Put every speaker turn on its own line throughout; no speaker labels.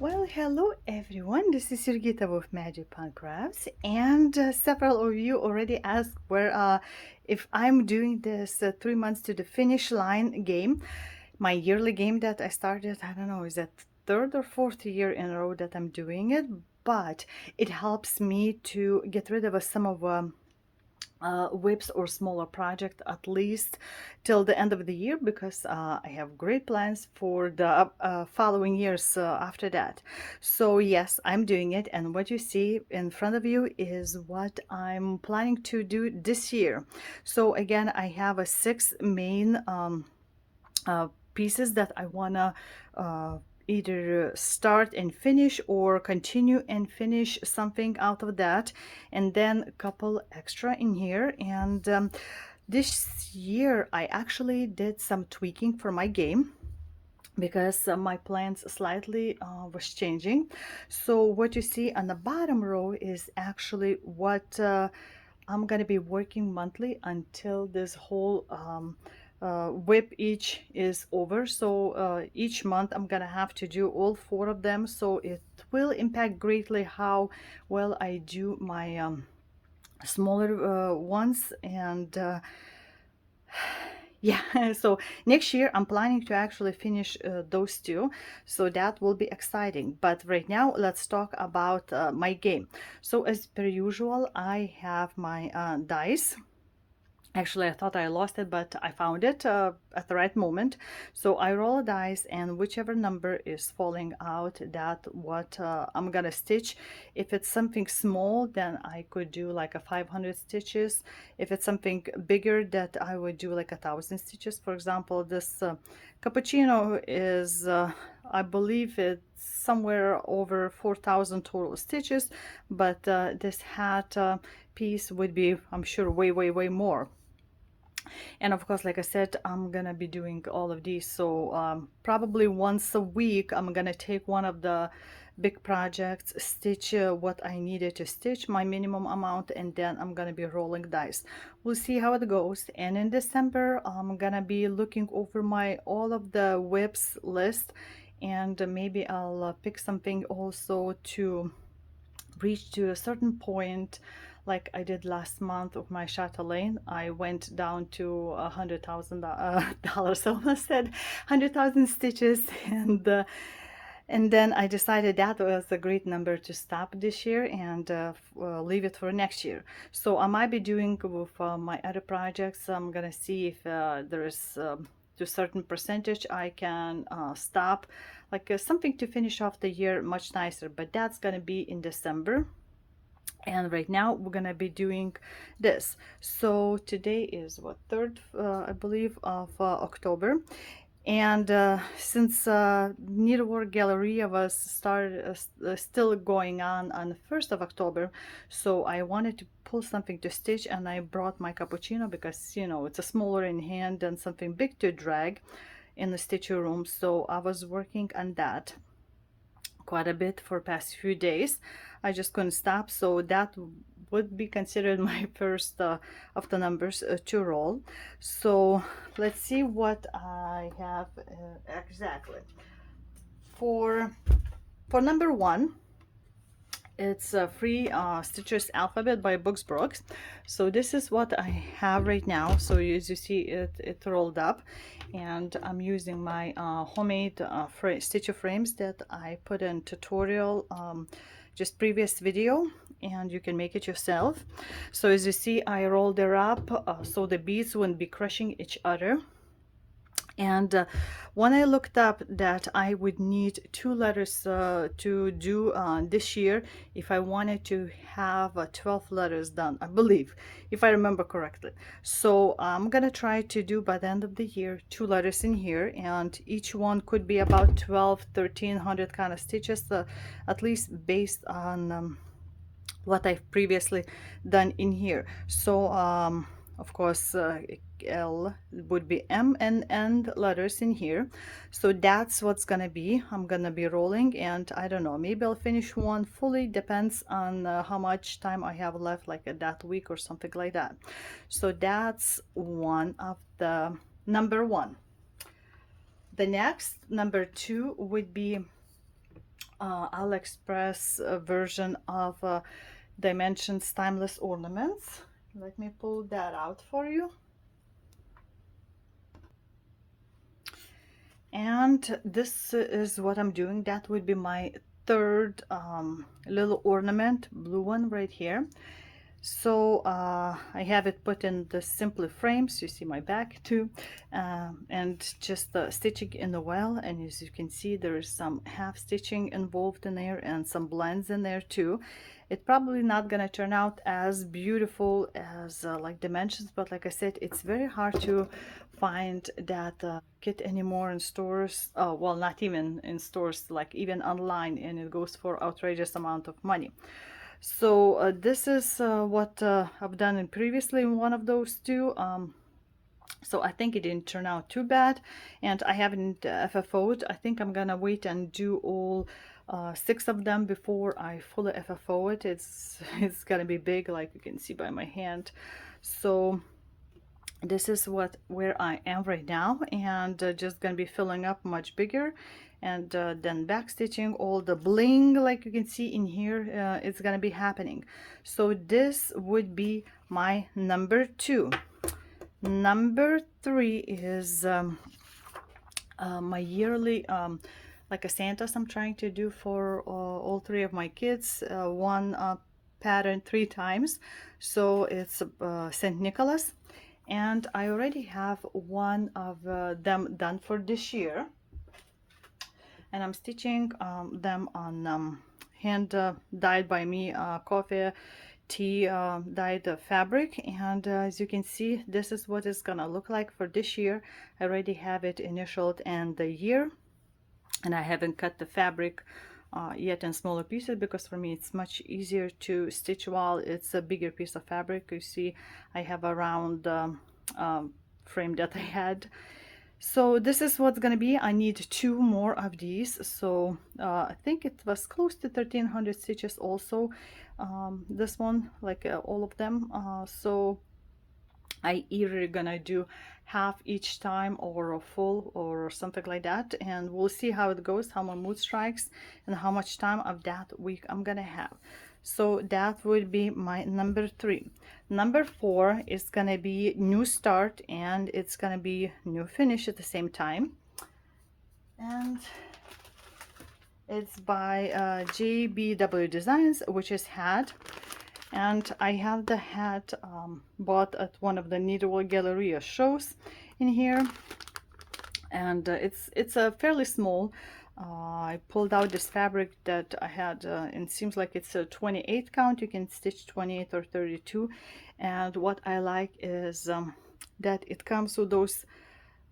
Well, hello everyone. This is Jurgita with Magic Punk Crafts, and several of you already asked where if I'm doing this 3 months to the finish line game, my yearly game that I started. I don't know, is that third or fourth year in a row that I'm doing it, but it helps me to get rid of some of whips or smaller project at least till the end of the year, because I have great plans for the following years after that. So yes, I'm doing it, and what you see in front of you is what I'm planning to do this year. So again, I have a six main pieces that I wanna either start and finish or continue and finish something out of that, and then a couple extra in here. And this year I actually did some tweaking for my game because my plans slightly was changing. So what you see on the bottom row is actually what I'm gonna be working monthly until this whole whip each is over. So each month I'm gonna have to do all four of them, so it will impact greatly how well I do my smaller ones. And yeah, so next year I'm planning to actually finish those two, so that will be exciting. But right now let's talk about my game. So as per usual, I have my dice. Actually, I thought I lost it, but I found it at the right moment. So I roll a dice, and whichever number is falling out, that what I'm gonna stitch. If it's something small, then I could do like a 500 stitches. If it's something bigger, that I would do like 1,000 stitches. For example, this cappuccino is, I believe it's somewhere over 4,000 total stitches, but this hat piece would be, I'm sure, way more. And of course, like I said, I'm gonna be doing all of these, so probably once a week I'm gonna take one of the big projects, stitch what I needed to stitch, my minimum amount, and then I'm gonna be rolling dice. We'll see how it goes. And in December I'm gonna be looking over my all of the whips list, and maybe I'll pick something also to reach to a certain point, like I did last month of my chatelaine. I went down to $100,000. I almost said 100,000 stitches, and then I decided that was a great number to stop this year and leave it for next year. So I might be doing with my other projects. I'm gonna see if there is to a certain percentage I can stop, like something to finish off the year much nicer, but that's gonna be in December. And right now we're gonna be doing this. So today is what, third I believe of October. And since Needlework Galleria was still going on the 1st of October, so I wanted to pull something to stitch, and I brought my cappuccino because, you know, it's a smaller in hand than something big to drag in the stitcher room. So I was working on that quite a bit for past few days. I just couldn't stop, so that would be considered my first of the numbers to roll. So let's see what I have exactly for number one. It's a free Stitcher's Alphabet by Books Brooks. So this is what I have right now. So as you see, it rolled up, and I'm using my homemade stitcher frames that I put in tutorial just previous video, and you can make it yourself. So as you see, I rolled it up so the beads wouldn't be crushing each other. And when I looked up that I would need 2 letters to do this year, if I wanted to have 12 letters done, I believe, if I remember correctly. So I'm gonna try to do by the end of the year 2 letters in here, and each one could be about 1,200-1,300 kind of stitches, at least based on what I've previously done in here. So of course L would be M and N letters in here. So that's what's gonna be. I'm gonna be rolling, and I don't know, maybe I'll finish one fully, depends on how much time I have left, like that week or something like that. So that's one of the number one. The next, number two, would be AliExpress version of Dimensions Timeless Ornaments. Let me pull that out for you. And this is what I'm doing. That would be my third little ornament, blue one right here. So I have it put in the simply frames. You see my back too, and just stitching in the well. And as you can see, there is some half stitching involved in there and some blends in there too. It's probably not gonna turn out as beautiful as like Dimensions, but like I said, it's very hard to find that kit anymore in stores. Oh, well, not even in stores, like even online, and it goes for outrageous amount of money. So this is what I've done in previously in one of those two. So I think it didn't turn out too bad, and I haven't FFO'd. I think I'm gonna wait and do all 6 of them before I fully FFO it. It's gonna be big, like you can see by my hand. So this is where I am right now, and just gonna be filling up much bigger, and then back stitching all the bling like you can see in here. It's gonna be happening. So this would be my number 2. Number 3 is my yearly like a Santas I'm trying to do for all 3 of my kids. One pattern 3 times, so it's St. Nicholas, and I already have one of them done for this year, and I'm stitching them on hand dyed by me coffee tea dyed fabric. And as you can see, this is what it's gonna look like for this year. I already have it initialed and the year, and I haven't cut the fabric yet in smaller pieces, because for me it's much easier to stitch while it's a bigger piece of fabric. You see, I have a round frame that I had. So this is what's gonna be. I need 2 more of these. So I think it was close to 1300 stitches also, this one, like all of them. So I either gonna do half each time or a full or something like that, and we'll see how it goes, how my mood strikes, and how much time of that week I'm gonna have. So that would be my number 3. Number 4 is gonna be New Start, and it's gonna be New Finish at the same time, and it's by JBW Designs, which is hat. And I have the hat bought at one of the Needle Galleria shows in here, and it's a fairly small. I pulled out this fabric that I had, and it seems like it's a 28 count. You can stitch 28 or 32, and what I like is that it comes with those,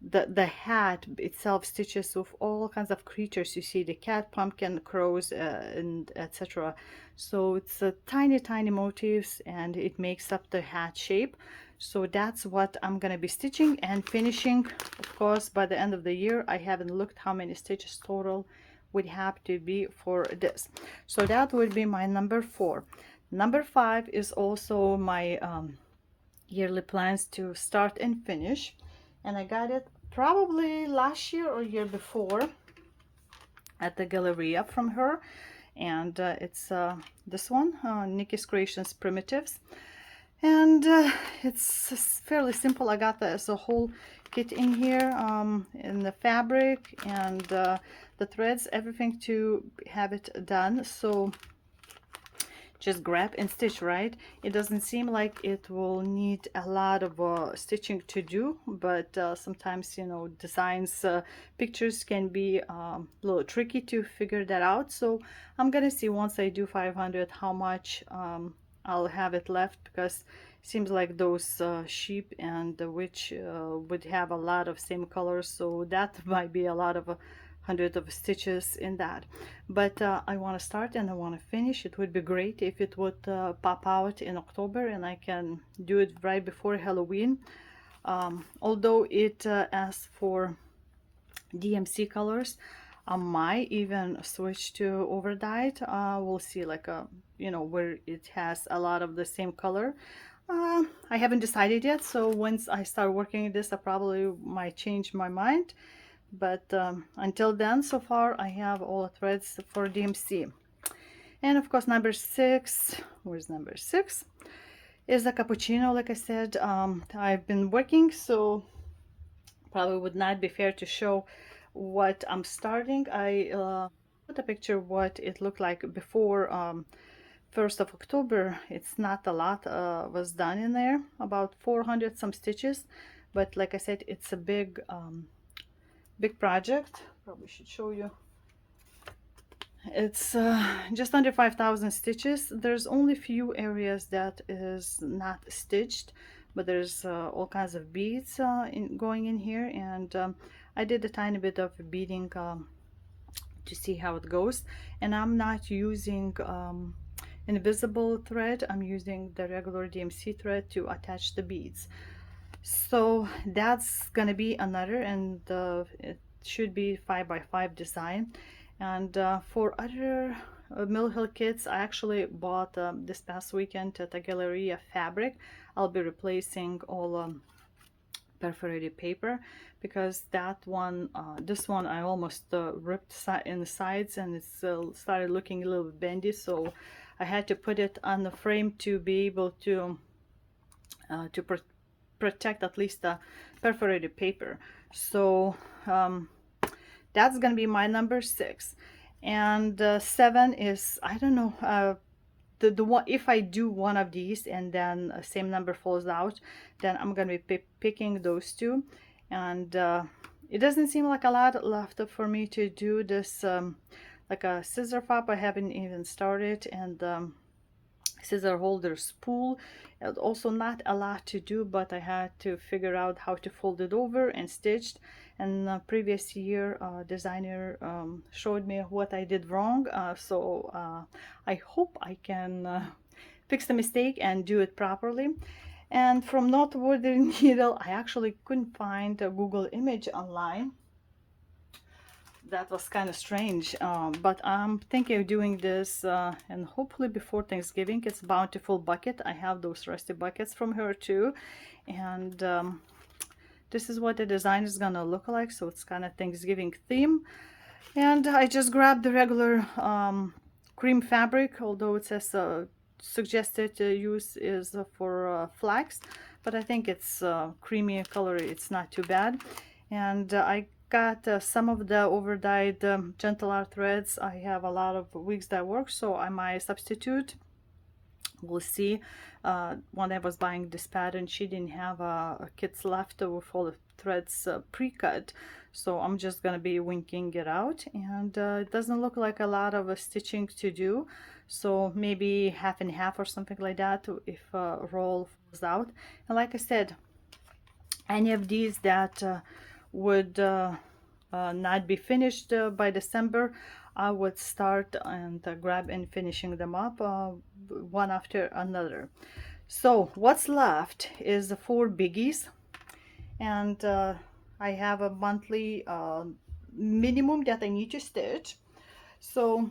the hat itself stitches with all kinds of creatures. You see the cat, pumpkin, crows, and etc. So it's a tiny motifs, and it makes up the hat shape. So that's what I'm gonna be stitching and finishing. Of course, by the end of the year, I haven't looked how many stitches total would have to be for this. So that would be my number 4. Number 5 is also my yearly plans to start and finish, and I got it probably last year or year before at the Galleria from her, and it's this one, Nikki's Creations Primitives, and it's fairly simple. I got as a whole kit in here, in the fabric and the threads, everything to have it done. So just grab and stitch, right? It doesn't seem like it will need a lot of stitching to do, but sometimes, you know, designs, pictures can be a little tricky to figure that out. So I'm gonna see once I do 500 how much I'll have it left, because it seems like those sheep and the witch would have a lot of same colors, so that might be a lot of hundred of stitches in that. But I want to start and I want to finish. It would be great if it would pop out in October and I can do it right before Halloween. Although it asks for DMC colors, I might even switch to over dyed. We'll see, like you know, where it has a lot of the same color. I haven't decided yet, so once I start working this, I probably might change my mind. But until then, so far I have all the threads for DMC. And of course, number 6, where's number 6, is a cappuccino. Like I said, I've been working, so probably would not be fair to show what I'm starting. I put a picture of what it looked like before 1st of October. It's not a lot was done in there, about 400 some stitches, but like I said, it's a big project. Probably should show you. It's just under 5,000 stitches. There's only few areas that is not stitched, but there's all kinds of beads going in here, and I did a tiny bit of beading to see how it goes. And I'm not using invisible thread. I'm using the regular DMC thread to attach the beads. So that's gonna be another, and it should be 5x5 design. And for other Mill Hill kits, I actually bought this past weekend at a Galleria fabric. I'll be replacing all perforated paper, because that one, this one I almost ripped in the sides, and it's started looking a little bit bendy, so I had to put it on the frame to be able to protect at least the perforated paper. So that's gonna be my number 6. And 7 is, I don't know, the one, if I do one of these and then same number falls out, then I'm gonna be picking those two. And it doesn't seem like a lot left for me to do this, like a scissor fob I haven't even started, and scissor holder spool, and also not a lot to do, but I had to figure out how to fold it over and stitched. And previous year designer showed me what I did wrong, so I hope I can fix the mistake and do it properly. And from Not Woven Needle, I actually couldn't find a Google image online. That was kind of strange, but I'm thinking of doing this, and hopefully before Thanksgiving. It's Bountiful bucket. I have those rusty buckets from her too, and this is what the design is gonna look like. So it's kind of Thanksgiving theme. And I just grabbed the regular cream fabric, although it says suggested use is for flax, but I think it's creamy color. It's not too bad. And I got some of the over-dyed gentle art threads. I have a lot of wigs that work, so I might substitute. We'll see. When I was buying this pattern, she didn't have kits left with all the threads pre-cut, so I'm just gonna be winking it out. And it doesn't look like a lot of stitching to do, so maybe half and half or something like that if roll falls out. And like I said, any of these that would not be finished by December, I would start and grab and finishing them up one after another. So what's left is the 4 biggies, and I have a monthly minimum that I need to stitch, so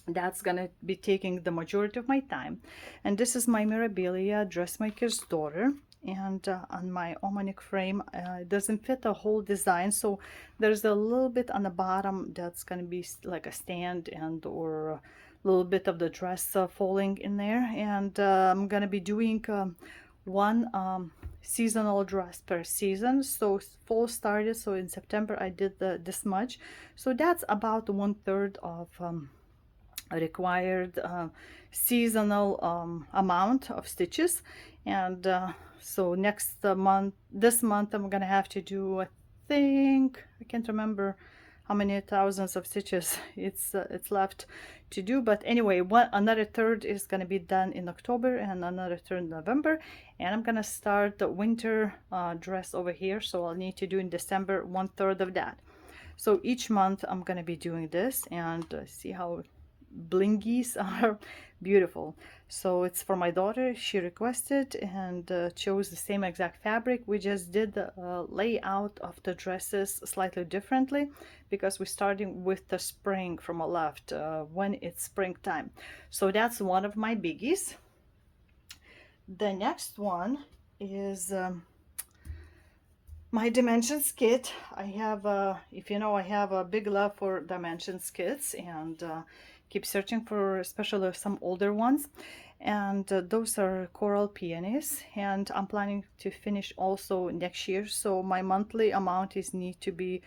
that's gonna be taking the majority of my time. And this is my Mirabilia Dressmaker's Daughter, and on my Omanic frame it doesn't fit the whole design, so there's a little bit on the bottom that's going to be like a stand and or a little bit of the dress falling in there. And I'm going to be doing one seasonal dress per season. So fall started, so in September I did this much, so that's about 1/3 of required seasonal amount of stitches. And so next month, this month, I'm gonna have to do, I think, I can't remember how many thousands of stitches it's left to do, but anyway, another third is gonna be done in October and another third in November. And I'm gonna start the winter dress over here, so I'll need to do in December 1/3 of that. So each month I'm gonna be doing this, and see how blingies are beautiful. So it's for my daughter. She requested and chose the same exact fabric. We just did the layout of the dresses slightly differently, because we're starting with the spring from a left when it's springtime. So that's one of my biggies. The next one is My dimensions kit. I have if you know, I have a big love for dimensions kits, and keep searching for especially some older ones, and those are coral peonies, and I'm planning to finish also next year, so my monthly amount is need to be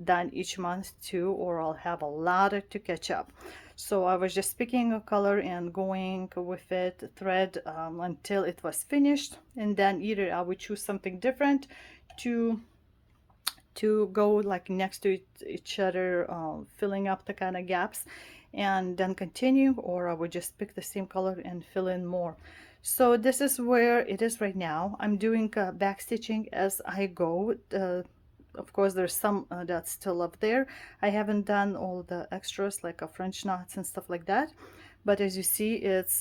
done each month too, or I'll have a lot to catch up. So I was just picking a color and going with it thread until it was finished, and then either I would choose something different to go like next to each other, filling up the kind of gaps, and then continue, or I would just pick the same color and fill in more. So this is where it is right now. I'm doing back stitching as I go. Of course there's some that's still up there. I haven't done all the extras like French knots and stuff like that, but as you see, it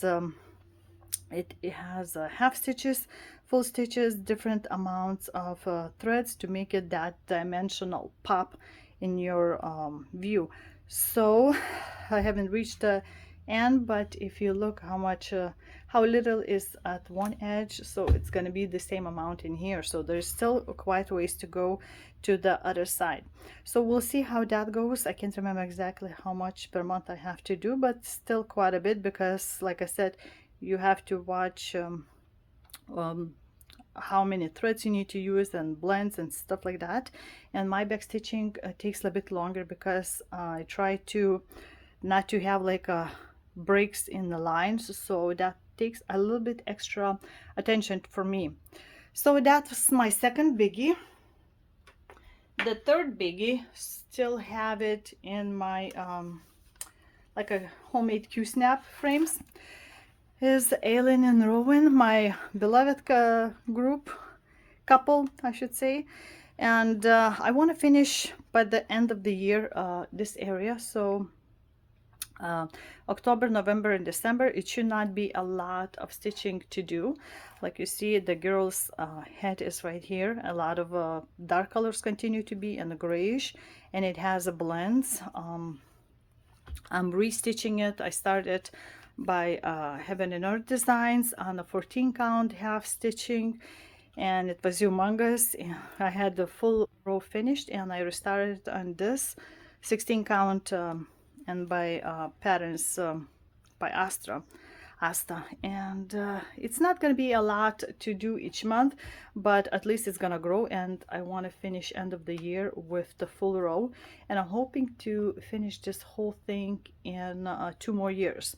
has half stitches, full stitches, different amounts of threads to make it that dimensional pop in your view. So I haven't reached the end, but if you look how much how little is at one edge, so it's going to be the same amount in here, so there's still quite a ways to go to the other side. So we'll see how that goes. I can't remember exactly how much per month I have to do, but still quite a bit, because like I said, you have to watch um, how many threads you need to use and blends and stuff like that. And my back stitching takes a bit longer, because I try to not to have like breaks in the lines, so that takes a little bit extra attention for me. So that's my second biggie. The third biggie, still have it in my like a homemade Q-snap frames, is Aileen and Rowan, my beloved couple, I should say. And I want to finish by the end of the year this area. So October, November, and December, it should not be a lot of stitching to do. Like you see, the girl's head is right here. A lot of dark colors continue to be, and the grayish, and it has a blends. I'm restitching it. I started by Heaven and Earth Designs on a 14 count half stitching, and it was humongous. I had the full row finished, and I restarted on this 16 count and by patterns by Asta, and it's not going to be a lot to do each month, but at least it's gonna grow, and I want to finish end of the year with the full row, and I'm hoping to finish this whole thing in 2 more years.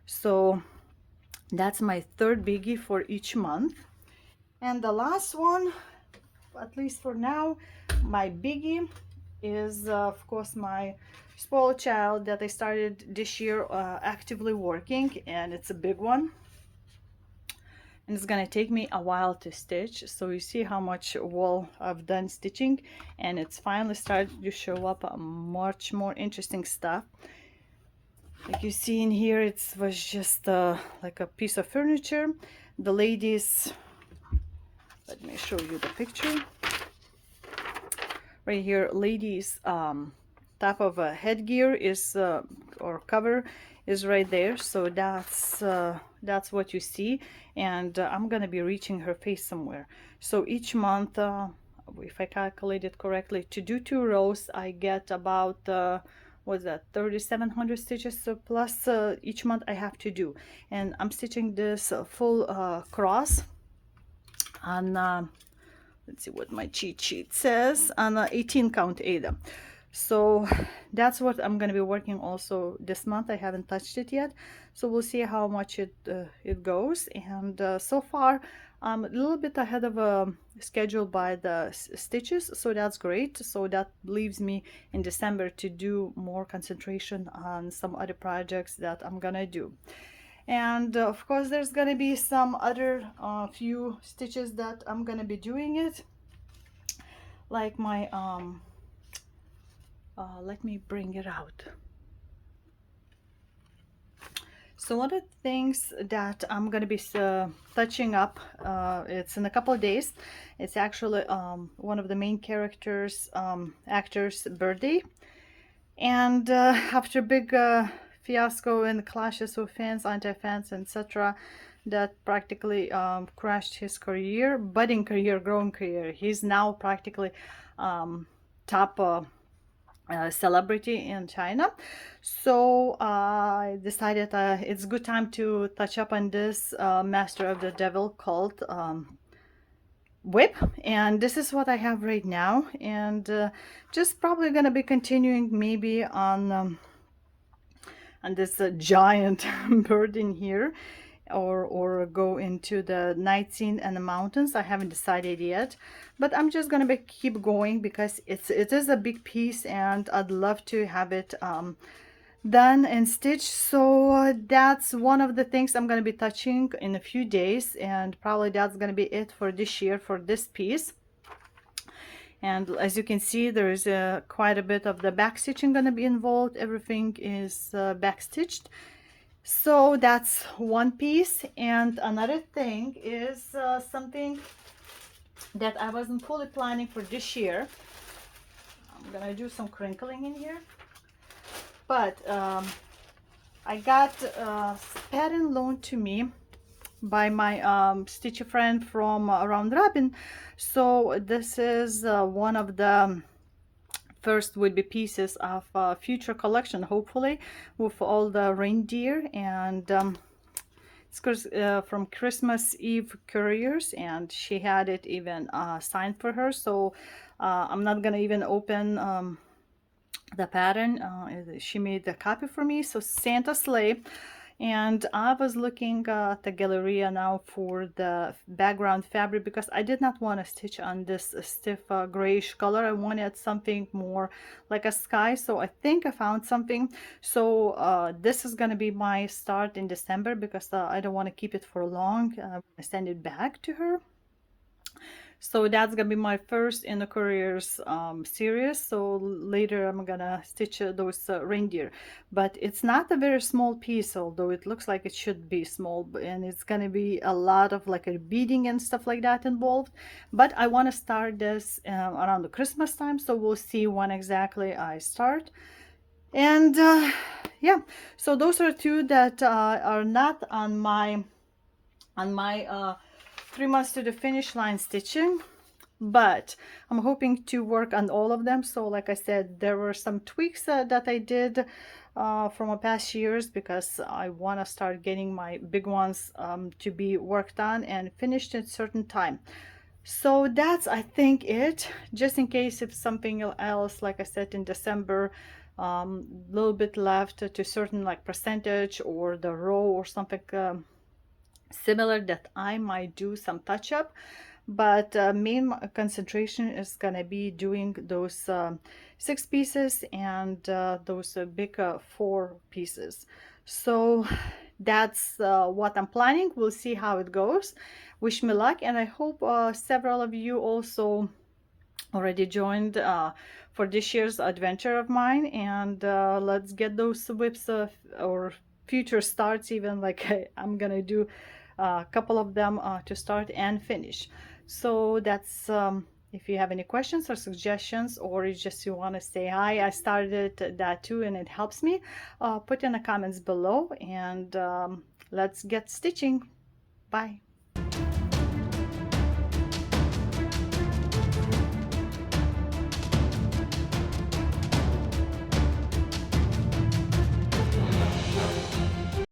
So that's my third biggie for each month. And the last one, at least for now, my biggie is of course my spoiled child that I started this year actively working, and it's a big one, and it's gonna take me a while to stitch. So you see how much wool I've done stitching, and it's finally started to show up much more interesting stuff. Like you see in here, it was just like a piece of furniture. The ladies, let me show you the picture right here. Ladies type of a headgear is or cover is right there, so that's what you see. And I'm gonna be reaching her face somewhere. So each month, if I calculate it correctly, to do 2 rows I get about what's that, 3,700 stitches plus each month I have to do. And I'm stitching this full cross on let's see what my cheat sheet says, on 18 count Ada. So that's what I'm going to be working also this month. I haven't touched it yet, so we'll see how much it goes. And so far I'm a little bit ahead of schedule by the stitches, so that's great. So that leaves me in December to do more concentration on some other projects that I'm gonna do. And of course there's gonna be some other few stitches that I'm gonna be doing it, like my let me bring it out. So one of the things that I'm going to be touching up, it's in a couple of days. It's actually one of the main characters, actor's birthday. And after big fiasco and clashes with fans, anti-fans, etc., that practically crashed his career, budding career, growing career. He's now practically top celebrity in China. So I decided it's good time to touch up on this Master of the Devil cult whip, and this is what I have right now, and just probably gonna be continuing maybe on this giant bird in here, or go into the night scene and the mountains. I haven't decided yet, but I'm just gonna keep going because it is a big piece and I'd love to have it done and stitched. So that's one of the things I'm going to be touching in a few days, and probably that's going to be it for this year for this piece. And as you can see, there is quite a bit of the back stitching going to be involved. Everything is back stitched. So that's one piece. And another thing is something that I wasn't fully planning for this year. I'm gonna do some crinkling in here, but I got pattern loaned to me by my stitcher friend from around Robin. So this is one of the first would be pieces of future collection, hopefully, with all the reindeer, and it's from Christmas Eve Couriers, and she had it even signed for her. So I'm not gonna even open the pattern. She made the copy for me. So Santa Sleigh. And I was looking at the Galleria now for the background fabric because I did not want to stitch on this stiff grayish color. I wanted something more like a sky. So I think I found something. So this is going to be my start in December because I don't want to keep it for long. I send it back to her. So that's gonna be my first in the couriers series. So later I'm gonna stitch those reindeer, but it's not a very small piece, although it looks like it should be small, and it's gonna be a lot of like a beading and stuff like that involved. But I want to start this around the Christmas time, so we'll see when exactly I start. And yeah, so those are two that are not on my 3 months to the finish line stitching, but I'm hoping to work on all of them. So like I said, there were some tweaks that I did from past years because I want to start getting my big ones to be worked on and finished at a certain time. So that's, I think, it. Just in case if something else, like I said, in December, a little bit left to certain like percentage or the row or something similar, that I might do some touch up, but main concentration is gonna be doing those 6 pieces and those big 4 pieces. So that's what I'm planning. We'll see how it goes. Wish me luck, and I hope several of you also already joined for this year's adventure of mine, and let's get those whips or future starts, even like I'm gonna do a couple of them to start and finish. So that's if you have any questions or suggestions, or you just you want to say hi, I started that too and it helps me, put in the comments below, and let's get stitching. Bye.